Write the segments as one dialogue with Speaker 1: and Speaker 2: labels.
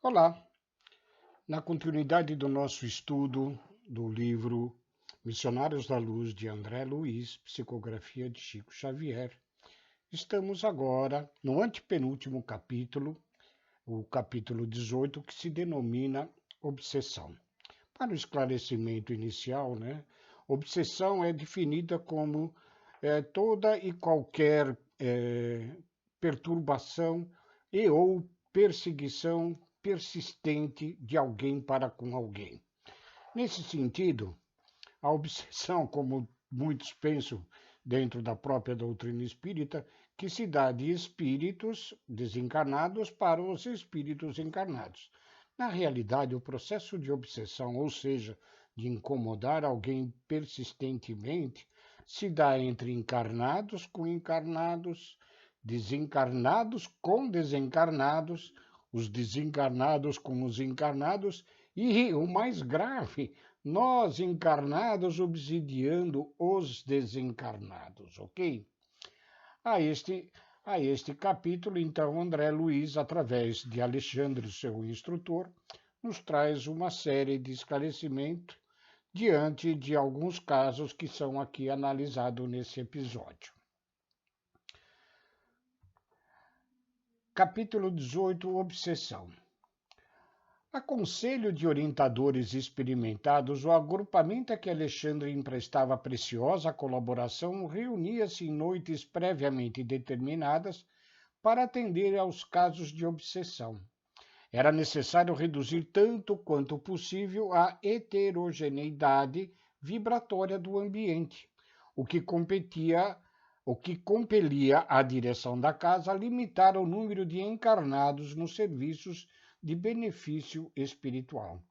Speaker 1: Olá! Na continuidade do nosso estudo do livro Missionários da Luz de André Luiz, psicografia de Chico Xavier, estamos agora no antepenúltimo capítulo, o capítulo 18, que se denomina Obsessão. Para o esclarecimento inicial, obsessão é definida como toda e qualquer perturbação e ou perseguição persistente de alguém para com alguém. Nesse sentido, a obsessão, como muitos pensam dentro da própria doutrina espírita, que se dá de espíritos desencarnados para os espíritos encarnados. Na realidade, o processo de obsessão, ou seja, de incomodar alguém persistentemente, se dá entre encarnados com encarnados, desencarnados com desencarnados, os desencarnados com os encarnados e, o mais grave, nós encarnados obsidiando os desencarnados, ok? A este, a este capítulo, então, André Luiz, através de Alexandre, seu instrutor, nos traz uma série de esclarecimentos diante de alguns casos que são aqui analisados nesse episódio. Capítulo 18, Obsessão. A conselho de orientadores experimentados, o agrupamento a que Alexandre emprestava preciosa colaboração reunia-se em noites previamente determinadas para atender aos casos de obsessão. Era necessário reduzir tanto quanto possível a heterogeneidade vibratória do ambiente, o que compelia a direção da casa a limitar o número de encarnados nos serviços de benefício espiritual.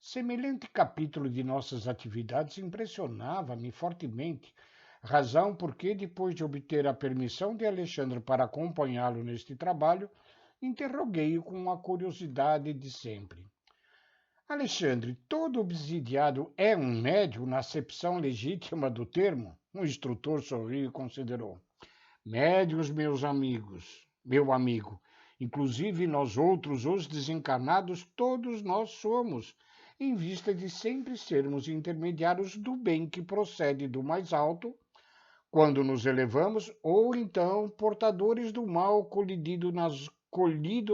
Speaker 1: Semelhante capítulo de nossas atividades impressionava-me fortemente, razão porque, depois de obter a permissão de Alexandre para acompanhá-lo neste trabalho, interroguei-o com a curiosidade de sempre. Alexandre, todo obsidiado é um médium na acepção legítima do termo? O instrutor sorriu e considerou. Médiuns, meu amigo, inclusive nós outros, os desencarnados, todos nós somos, em vista de sempre sermos intermediários do bem que procede do mais alto, quando nos elevamos, ou então portadores do mal colhido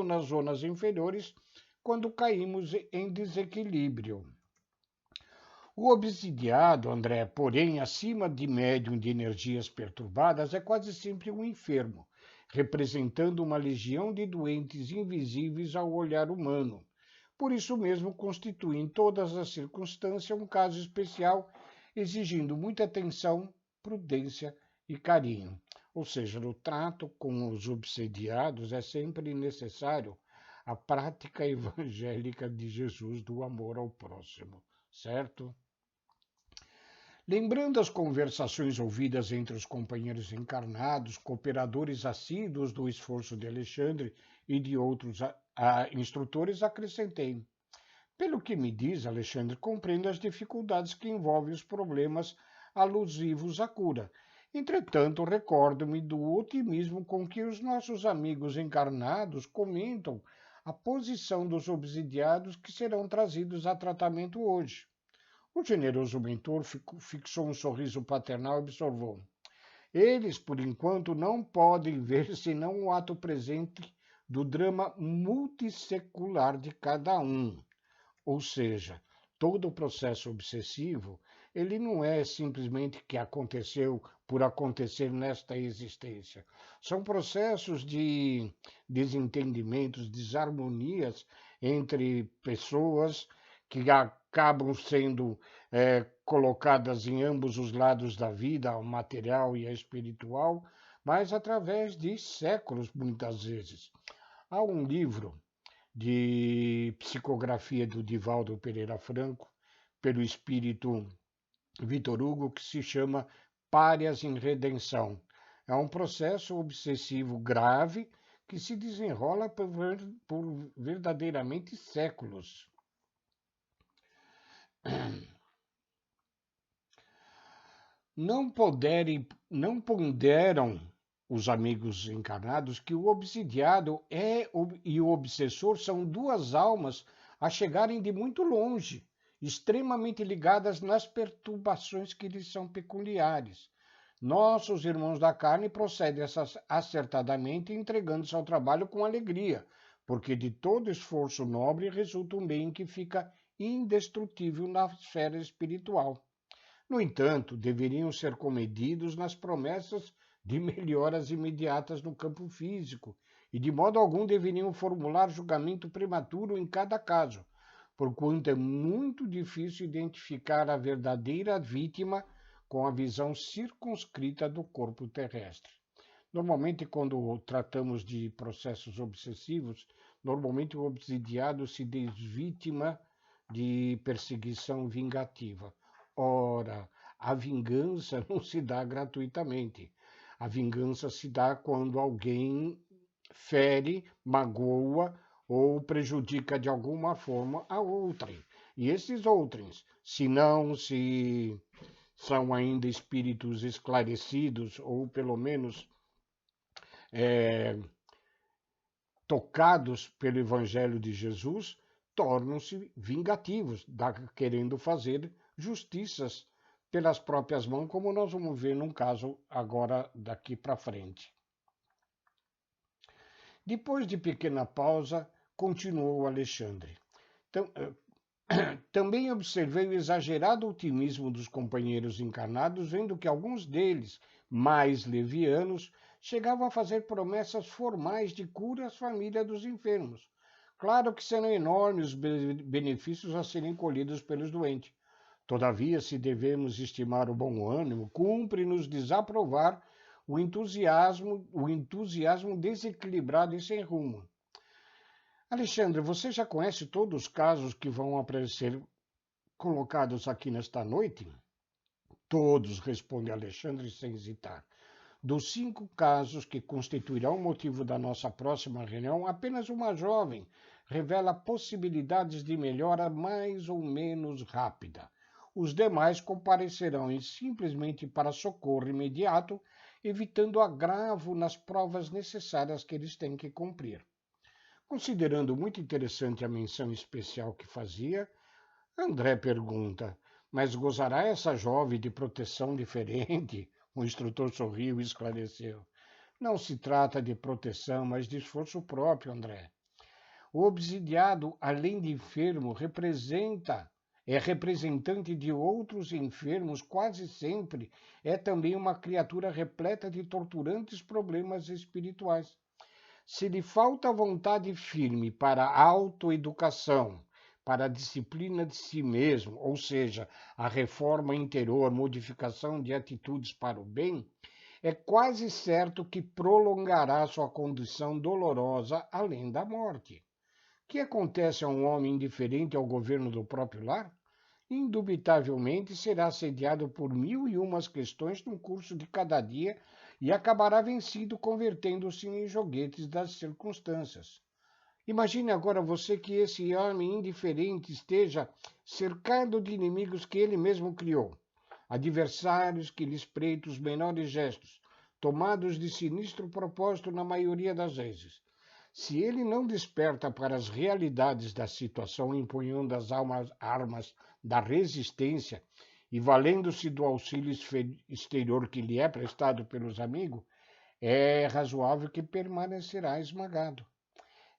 Speaker 1: nas zonas inferiores, quando caímos em desequilíbrio. O obsidiado, André, porém, acima de médium de energias perturbadas, é quase sempre um enfermo, representando uma legião de doentes invisíveis ao olhar humano. Por isso mesmo, constitui em todas as circunstâncias um caso especial, exigindo muita atenção, prudência e carinho. Ou seja, no trato com os obsidiados é sempre necessário a prática evangélica de Jesus do amor ao próximo, certo? Lembrando as conversações ouvidas entre os companheiros encarnados, cooperadores assíduos do esforço de Alexandre e de outros instrutores, acrescentei. Pelo que me diz, Alexandre, compreendo as dificuldades que envolvem os problemas alusivos à cura. Entretanto, recordo-me do otimismo com que os nossos amigos encarnados comentam a posição dos obsidiados que serão trazidos a tratamento hoje. O generoso mentor fixou um sorriso paternal e observou. Eles, por enquanto, não podem ver senão o ato presente do drama multissecular de cada um. Ou seja, todo o processo obsessivo, ele não é simplesmente que aconteceu por acontecer nesta existência. São processos de desentendimentos, desarmonias entre pessoas que acabam sendo colocadas em ambos os lados da vida, a material e a espiritual, mas através de séculos, muitas vezes. Há um livro de psicografia do Divaldo Pereira Franco, pelo espírito Vitor Hugo, que se chama Párias em Redenção. É um processo obsessivo grave que se desenrola por verdadeiramente séculos. Não ponderam os amigos encarnados que o obsidiado e o obsessor são duas almas a chegarem de muito longe, extremamente ligadas nas perturbações que lhes são peculiares. Nossos irmãos da carne procedem acertadamente, entregando-se ao trabalho com alegria, porque de todo esforço nobre resulta um bem que fica indestrutível na esfera espiritual. No entanto, deveriam ser comedidos nas promessas de melhoras imediatas no campo físico, e de modo algum deveriam formular julgamento prematuro em cada caso, porquanto é muito difícil identificar a verdadeira vítima com a visão circunscrita do corpo terrestre. Normalmente, quando tratamos de processos obsessivos, normalmente o obsidiado se desvítima de perseguição vingativa. Ora, a vingança não se dá gratuitamente. A vingança se dá quando alguém fere, magoa ou prejudica de alguma forma a outrem. E esses outrens, se são ainda espíritos esclarecidos ou pelo menos é, tocados pelo Evangelho de Jesus, tornam-se vingativos, querendo fazer justiças pelas próprias mãos, como nós vamos ver num caso agora daqui para frente. Depois de pequena pausa, continuou Alexandre. Também observei o exagerado otimismo dos companheiros encarnados, vendo que alguns deles, mais levianos, chegavam a fazer promessas formais de cura às famílias dos enfermos. Claro que serão enormes os benefícios a serem colhidos pelos doentes. Todavia, se devemos estimar o bom ânimo, cumpre-nos desaprovar o entusiasmo desequilibrado e sem rumo. Alexandre, você já conhece todos os casos que vão aparecer colocados aqui nesta noite? Todos, responde Alexandre sem hesitar. Dos 5 casos que constituirão o motivo da nossa próxima reunião, apenas uma jovem revela possibilidades de melhora mais ou menos rápida. Os demais comparecerão simplesmente para socorro imediato, evitando agravo nas provas necessárias que eles têm que cumprir. Considerando muito interessante a menção especial que fazia, André pergunta: mas gozará essa jovem de proteção diferente? O instrutor sorriu e esclareceu: não se trata de proteção, mas de esforço próprio, André. O obsidiado, além de enfermo, é representante de outros enfermos, quase sempre é também uma criatura repleta de torturantes problemas espirituais. Se lhe falta vontade firme para a autoeducação, para a disciplina de si mesmo, ou seja, a reforma interior, modificação de atitudes para o bem, é quase certo que prolongará sua condição dolorosa além da morte. O que acontece a um homem indiferente ao governo do próprio lar? Indubitavelmente será assediado por 1001 questões no curso de cada dia e acabará vencido, convertendo-se em joguetes das circunstâncias. Imagine agora você que esse homem indiferente esteja cercado de inimigos que ele mesmo criou, adversários que lhe espreitam os menores gestos, tomados de sinistro propósito na maioria das vezes. Se ele não desperta para as realidades da situação, empunhando as armas da resistência e valendo-se do auxílio exterior que lhe é prestado pelos amigos, é razoável que permanecerá esmagado.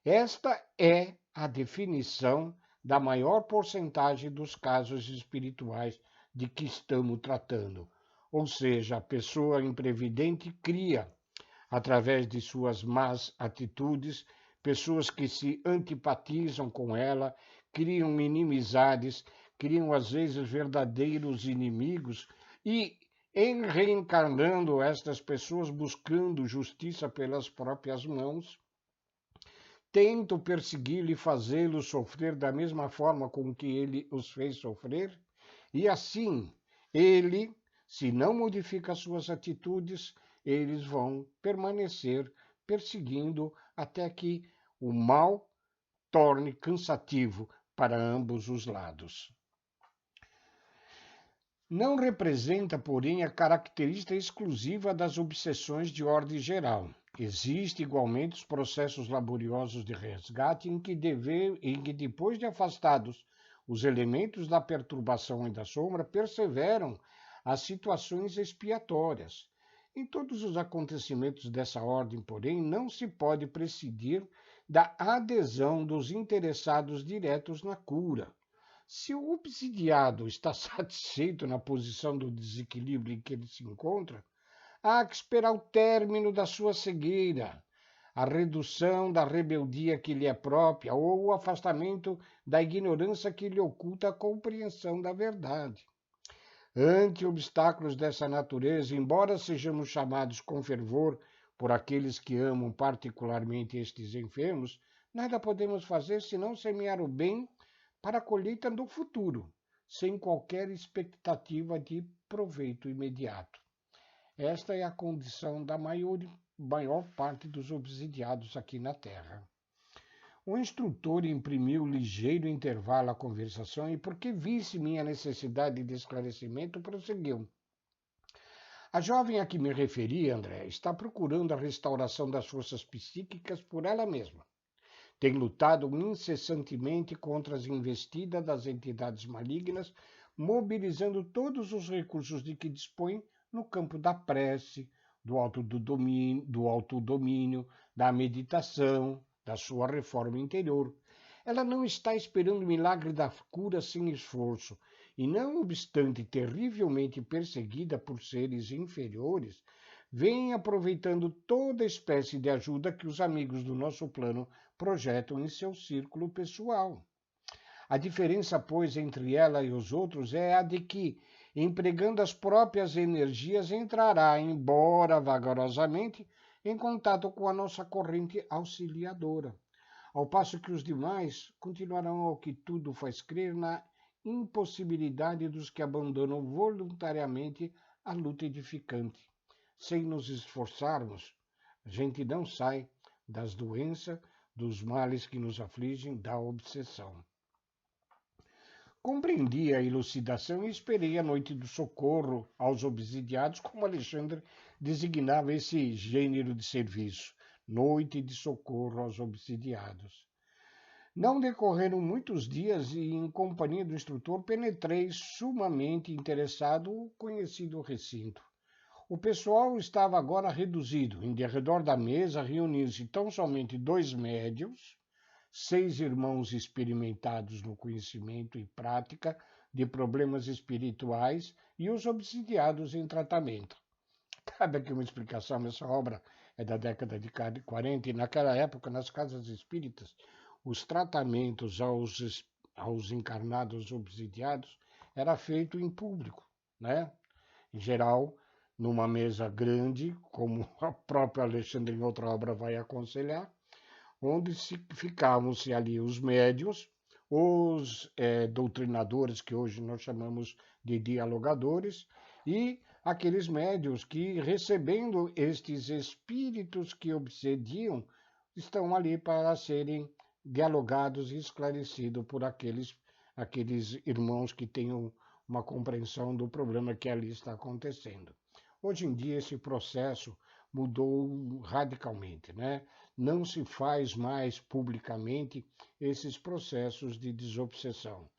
Speaker 1: Esta é a definição da maior porcentagem dos casos espirituais de que estamos tratando. Ou seja, a pessoa imprevidente cria, através de suas más atitudes, pessoas que se antipatizam com ela, criam inimizades, criam às vezes verdadeiros inimigos e, em reencarnando estas pessoas buscando justiça pelas próprias mãos, tentam persegui-lo e fazê-lo sofrer da mesma forma com que ele os fez sofrer, e assim ele, se não modifica suas atitudes, eles vão permanecer perseguindo até que o mal torne cansativo para ambos os lados. Não representa, porém, a característica exclusiva das obsessões de ordem geral. Existem igualmente os processos laboriosos de resgate em que depois de afastados os elementos da perturbação e da sombra, perseveram as situações expiatórias. Em todos os acontecimentos dessa ordem, porém, não se pode prescindir da adesão dos interessados diretos na cura. Se o obsidiado está satisfeito na posição do desequilíbrio em que ele se encontra, há que esperar o término da sua cegueira, a redução da rebeldia que lhe é própria ou o afastamento da ignorância que lhe oculta a compreensão da verdade. Ante obstáculos dessa natureza, embora sejamos chamados com fervor por aqueles que amam particularmente estes enfermos, nada podemos fazer senão semear o bem para a colheita do futuro, sem qualquer expectativa de proveito imediato. Esta é a condição da maior parte dos obsidiados aqui na Terra. O instrutor imprimiu ligeiro intervalo à conversação e, porque visse minha necessidade de esclarecimento, prosseguiu. A jovem a que me referi, André, está procurando a restauração das forças psíquicas por ela mesma. Tem lutado incessantemente contra as investidas das entidades malignas, mobilizando todos os recursos de que dispõe no campo da prece, do autodomínio, da meditação, da sua reforma interior. Ela não está esperando o milagre da cura sem esforço, e não obstante terrivelmente perseguida por seres inferiores, vem aproveitando toda espécie de ajuda que os amigos do nosso plano projetam em seu círculo pessoal. A diferença, pois, entre ela e os outros é a de que, empregando as próprias energias, entrará, embora vagarosamente, em contato com a nossa corrente auxiliadora, ao passo que os demais continuarão ao que tudo faz crer na impossibilidade dos que abandonam voluntariamente a luta edificante. Sem nos esforçarmos, a gente não sai das doenças, dos males que nos afligem, da obsessão. Compreendi a elucidação e esperei a noite do socorro aos obsidiados, como Alexandre designava esse gênero de serviço, noite de socorro aos obsidiados. Não decorreram muitos dias e, em companhia do instrutor, penetrei sumamente interessado o conhecido recinto. O pessoal estava agora reduzido. Em derredor da mesa reuniam-se tão somente 2 médiuns, 6 irmãos experimentados no conhecimento e prática de problemas espirituais e os obsidiados em tratamento. Cabe aqui uma explicação, essa obra é da década de 40 e naquela época, nas casas espíritas, os tratamentos aos encarnados obsidiados era feito em público, né? Em geral, numa mesa grande, como a própria Alexandre em outra obra vai aconselhar, onde ficavam-se ali os médios, os doutrinadores, que hoje nós chamamos de dialogadores, e aqueles médios que, recebendo estes espíritos que obsediam, estão ali para serem dialogados e esclarecidos por aqueles irmãos que tenham uma compreensão do problema que ali está acontecendo. Hoje em dia esse processo mudou radicalmente, né? Não se faz mais publicamente esses processos de desobsessão.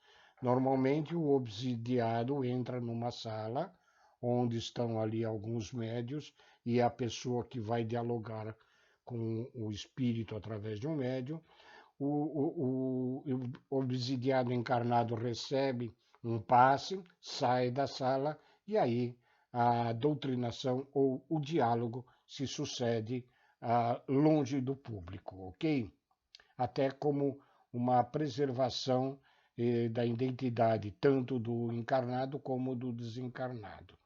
Speaker 1: Normalmente o obsidiado entra numa sala onde estão ali alguns médios e a pessoa que vai dialogar com o espírito através de um médium, o obsidiado encarnado recebe um passe, sai da sala e aí a doutrinação ou o diálogo se sucede longe do público, ok? Até como uma preservação da identidade tanto do encarnado como do desencarnado.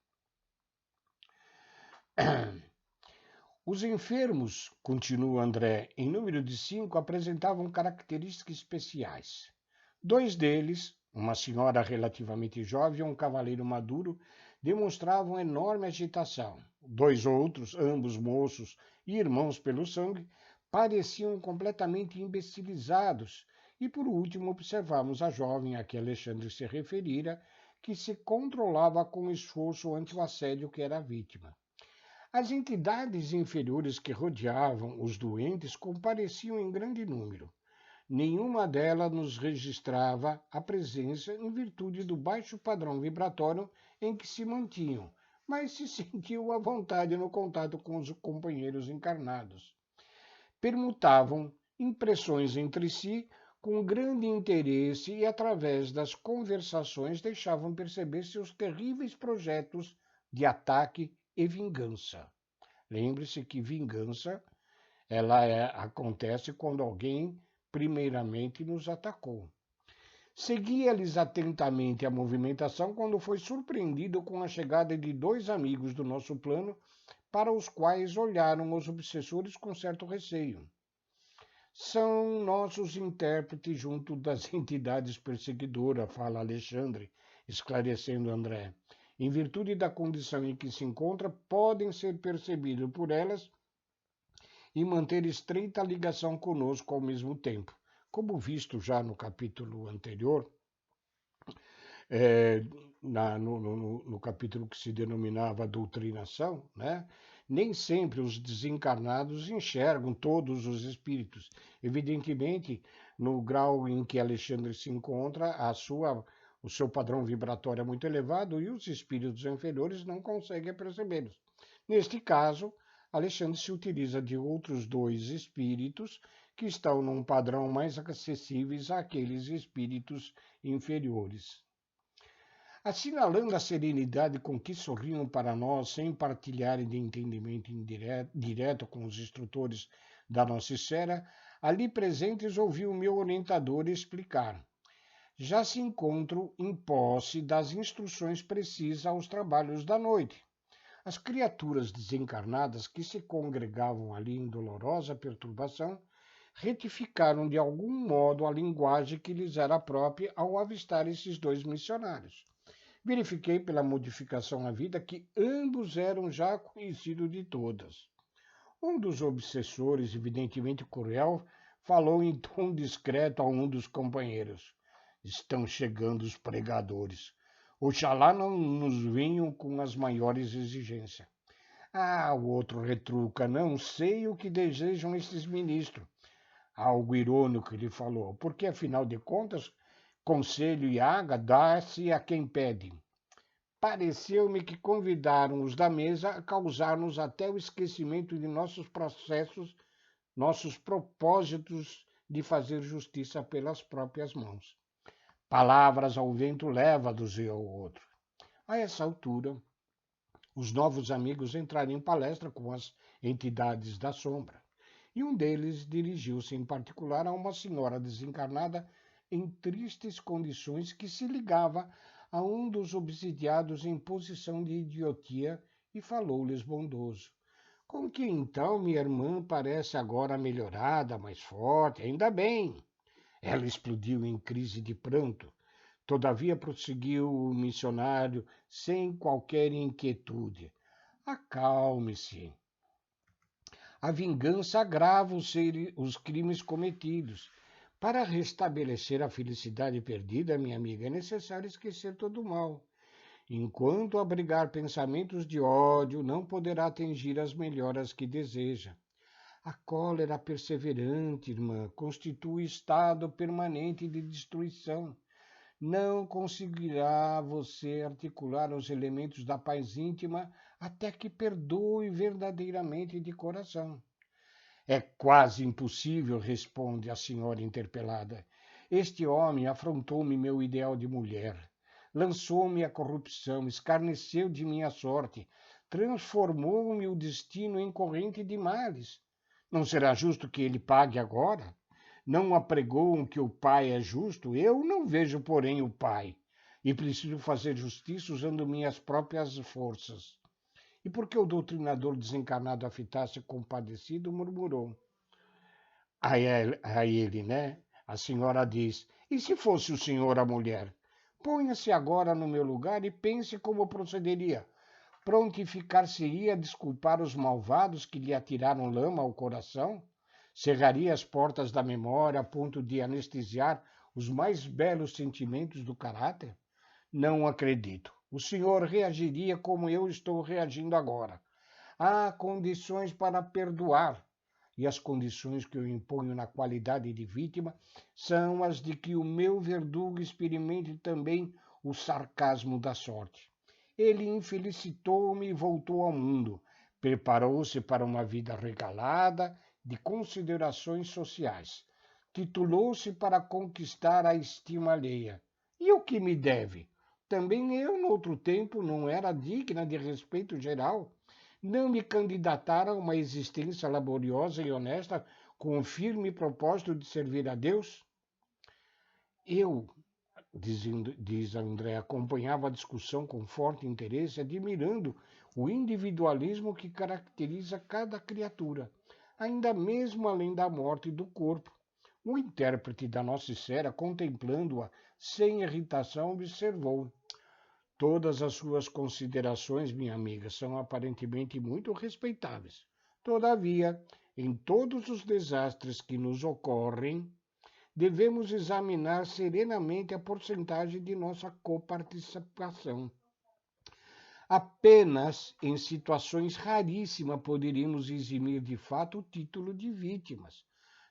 Speaker 1: Os enfermos, continua André, em número de 5, apresentavam características especiais. 2 deles, uma senhora relativamente jovem e um cavaleiro maduro, demonstravam enorme agitação. 2 outros, ambos moços e irmãos pelo sangue, pareciam completamente imbecilizados. E por último observamos a jovem a que Alexandre se referira, que se controlava com esforço ante o assédio que era a vítima. As entidades inferiores que rodeavam os doentes compareciam em grande número. Nenhuma delas nos registrava a presença em virtude do baixo padrão vibratório em que se mantinham, mas se sentiam à vontade no contato com os companheiros encarnados. Permutavam impressões entre si com grande interesse e, através das conversações, deixavam perceber seus terríveis projetos de ataque e vingança. Lembre-se que vingança acontece quando alguém primeiramente nos atacou. Seguia-lhes atentamente a movimentação quando foi surpreendido com a chegada de dois amigos do nosso plano, para os quais olharam os obsessores com certo receio. São nossos intérpretes junto das entidades perseguidoras, fala Alexandre, esclarecendo André. Em virtude da condição em que se encontra, podem ser percebidos por elas e manter estreita ligação conosco ao mesmo tempo. Como visto já no capítulo anterior, no capítulo que se denominava doutrinação, né? Nem sempre os desencarnados enxergam todos os espíritos. Evidentemente, no grau em que Alexandre se encontra, o seu padrão vibratório é muito elevado e os espíritos inferiores não conseguem percebê-los. Neste caso, Alexandre se utiliza de outros dois espíritos que estão num padrão mais acessíveis àqueles espíritos inferiores. Assinalando a serenidade com que sorriam para nós, sem partilharem de entendimento direto com os instrutores da nossa esfera, ali presentes ouvi o meu orientador explicar. Já se encontram em posse das instruções precisas aos trabalhos da noite. As criaturas desencarnadas que se congregavam ali em dolorosa perturbação retificaram de algum modo a linguagem que lhes era própria ao avistar esses dois missionários. Verifiquei pela modificação à vida que ambos eram já conhecidos de todas. Um dos obsessores, evidentemente cruel, falou em tom discreto a um dos companheiros. Estão chegando os pregadores. Oxalá não nos venham com as maiores exigências. Ah, o outro retruca, não sei o que desejam esses ministros. Algo irônico ele falou, porque afinal de contas, conselho e água dá-se a quem pede. Pareceu-me que convidaram os da mesa a causar-nos até o esquecimento de nossos processos, nossos propósitos de fazer justiça pelas próprias mãos. Palavras ao vento leva, dizia o outro. A essa altura, os novos amigos entraram em palestra com as entidades da sombra, e um deles dirigiu-se em particular a uma senhora desencarnada em tristes condições que se ligava a um dos obsidiados em posição de idiotia e falou-lhes bondoso. Com que então minha irmã parece agora melhorada, mais forte, ainda bem. Ela explodiu em crise de pranto. Todavia prosseguiu o missionário sem qualquer inquietude. Acalme-se. A vingança agrava os crimes cometidos. Para restabelecer a felicidade perdida, minha amiga, é necessário esquecer todo o mal. Enquanto abrigar pensamentos de ódio, não poderá atingir as melhoras que deseja. A cólera perseverante, irmã, constitui estado permanente de destruição. Não conseguirá você articular os elementos da paz íntima até que perdoe verdadeiramente de coração. É quase impossível, responde a senhora interpelada. Este homem afrontou-me meu ideal de mulher. Lançou-me a corrupção, escarneceu de minha sorte, transformou-me o destino em corrente de males. Não será justo que ele pague agora? Não apregoam que o Pai é justo? Eu não vejo, porém, o Pai, e preciso fazer justiça usando minhas próprias forças. E porque o doutrinador desencarnado afitasse compadecido, murmurou. A ele, né? A senhora diz, e se fosse o senhor a mulher? Ponha-se agora no meu lugar e pense como procederia. Prontificar-se-ia a desculpar os malvados que lhe atiraram lama ao coração? Cerraria as portas da memória a ponto de anestesiar os mais belos sentimentos do caráter? Não acredito. O senhor reagiria como eu estou reagindo agora. Há condições para perdoar. E as condições que eu imponho na qualidade de vítima são as de que o meu verdugo experimente também o sarcasmo da sorte. Ele infelicitou-me e voltou ao mundo. Preparou-se para uma vida regalada de considerações sociais. Titulou-se para conquistar a estima alheia. E o que me deve? Também eu, no outro tempo, não era digna de respeito geral. Não me candidatar a uma existência laboriosa e honesta com o firme propósito de servir a Deus? Eu, diz André, acompanhava a discussão com forte interesse, admirando o individualismo que caracteriza cada criatura, ainda mesmo além da morte do corpo. O intérprete da nossa esfera, contemplando-a sem irritação, observou: todas as suas considerações, minha amiga, são aparentemente muito respeitáveis. Todavia, em todos os desastres que nos ocorrem, devemos examinar serenamente a porcentagem de nossa coparticipação. Apenas em situações raríssimas poderíamos eximir de fato o título de vítimas.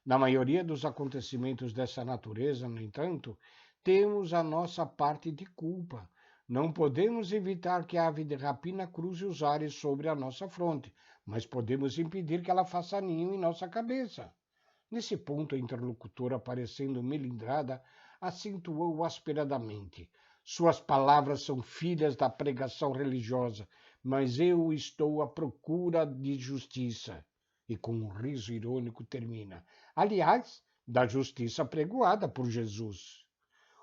Speaker 1: Na maioria dos acontecimentos dessa natureza, no entanto, temos a nossa parte de culpa. Não podemos evitar que a ave de rapina cruze os ares sobre a nossa fronte, mas podemos impedir que ela faça ninho em nossa cabeça. Nesse ponto, a interlocutora, parecendo melindrada, acentuou asperadamente: suas palavras são filhas da pregação religiosa, mas eu estou à procura de justiça. E com um riso irônico termina: aliás, da justiça pregoada por Jesus.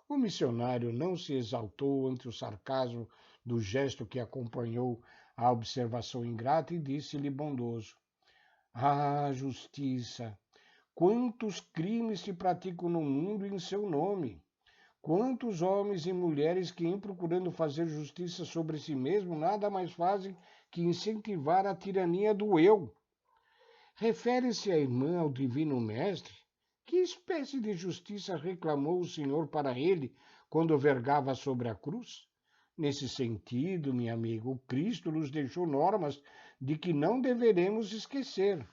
Speaker 1: O missionário não se exaltou ante o sarcasmo do gesto que acompanhou a observação ingrata e disse-lhe bondoso: ah, justiça! Quantos crimes se praticam no mundo em seu nome? Quantos homens e mulheres que, em procurando fazer justiça sobre si mesmo, nada mais fazem que incentivar a tirania do eu? Refere-se a irmã ao Divino Mestre? Que espécie de justiça reclamou o Senhor para ele quando vergava sobre a cruz? Nesse sentido, minha amiga, o Cristo nos deixou normas de que não deveremos esquecer.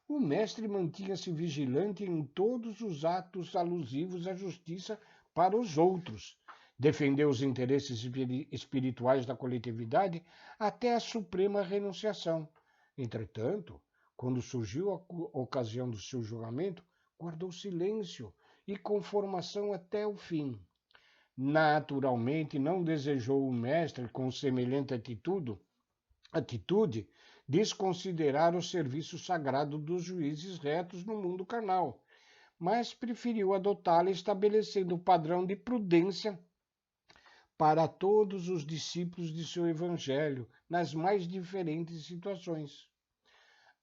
Speaker 1: O mestre mantinha-se vigilante em todos os atos alusivos à justiça para os outros. Defendeu os interesses espirituais da coletividade até a suprema renunciação. Entretanto, quando surgiu a ocasião do seu julgamento, guardou silêncio e conformação até o fim. Naturalmente, não desejou o mestre, com semelhante atitude, desconsiderar o serviço sagrado dos juízes retos no mundo carnal, mas preferiu adotá-la estabelecendo o padrão de prudência para todos os discípulos de seu evangelho nas mais diferentes situações.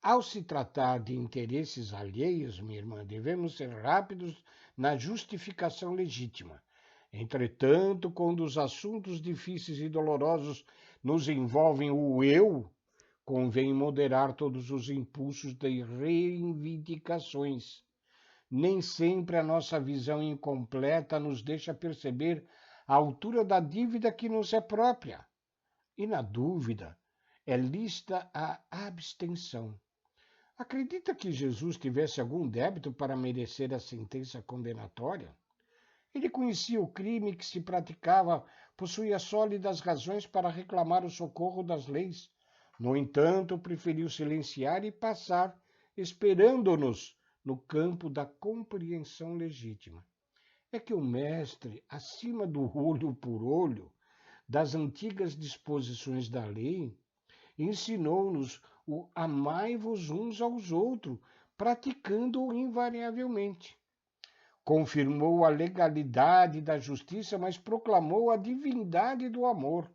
Speaker 1: Ao se tratar de interesses alheios, minha irmã, devemos ser rápidos na justificação legítima. Entretanto, quando os assuntos difíceis e dolorosos nos envolvem o eu, convém moderar todos os impulsos de reivindicações. Nem sempre a nossa visão incompleta nos deixa perceber a altura da dívida que nos é própria. E, na dúvida, é lista a abstenção. Acredita que Jesus tivesse algum débito para merecer a sentença condenatória? Ele conhecia o crime que se praticava, possuía sólidas razões para reclamar o socorro das leis. No entanto, preferiu silenciar e passar, esperando-nos no campo da compreensão legítima. É que o mestre, acima do olho por olho, das antigas disposições da lei, ensinou-nos o amai-vos uns aos outros, praticando-o invariavelmente. Confirmou a legalidade da justiça, mas proclamou a divindade do amor.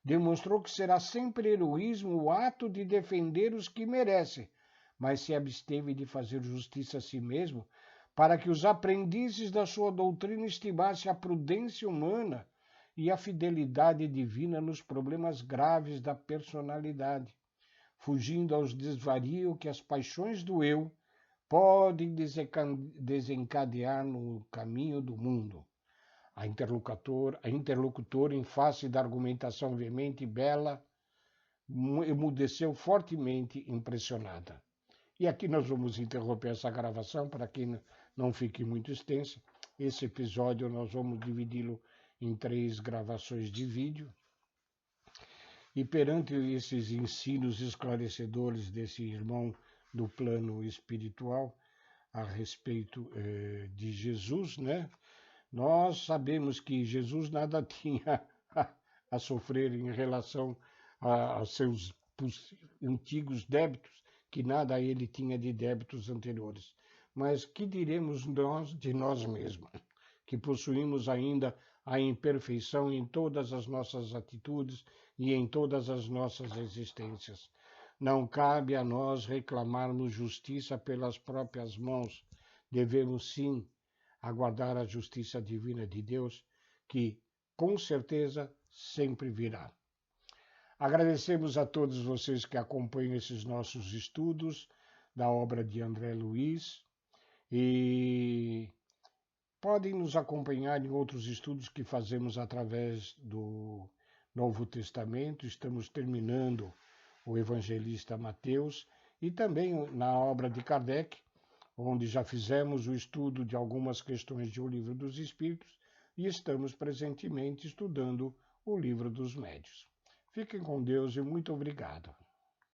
Speaker 1: Demonstrou que será sempre heroísmo o ato de defender os que merecem, mas se absteve de fazer justiça a si mesmo, para que os aprendizes da sua doutrina estimassem a prudência humana e a fidelidade divina nos problemas graves da personalidade, fugindo aos desvarios que as paixões do eu podem desencadear no caminho do mundo. A interlocutora, em face da argumentação veemente e bela, emudeceu fortemente impressionada. E aqui nós vamos interromper essa gravação para que não fique muito extensa. Esse episódio nós vamos dividi-lo em 3 gravações de vídeo. E perante esses ensinos esclarecedores desse irmão do plano espiritual a respeito de Jesus, né? Nós sabemos que Jesus nada tinha a sofrer em relação a seus antigos débitos, que nada ele tinha de débitos anteriores. Mas que diremos nós de nós mesmos, que possuímos ainda a imperfeição em todas as nossas atitudes e em todas as nossas existências. Não cabe a nós reclamarmos justiça pelas próprias mãos. Devemos sim aguardar a justiça divina de Deus, que com certeza sempre virá. Agradecemos a todos vocês que acompanham esses nossos estudos da obra de André Luiz e podem nos acompanhar em outros estudos que fazemos através do Novo Testamento. Estamos terminando o Evangelista Mateus e também na obra de Kardec, onde já fizemos o estudo de algumas questões do Livro dos Espíritos e estamos presentemente estudando o Livro dos Médiuns. Fiquem com Deus e muito obrigado.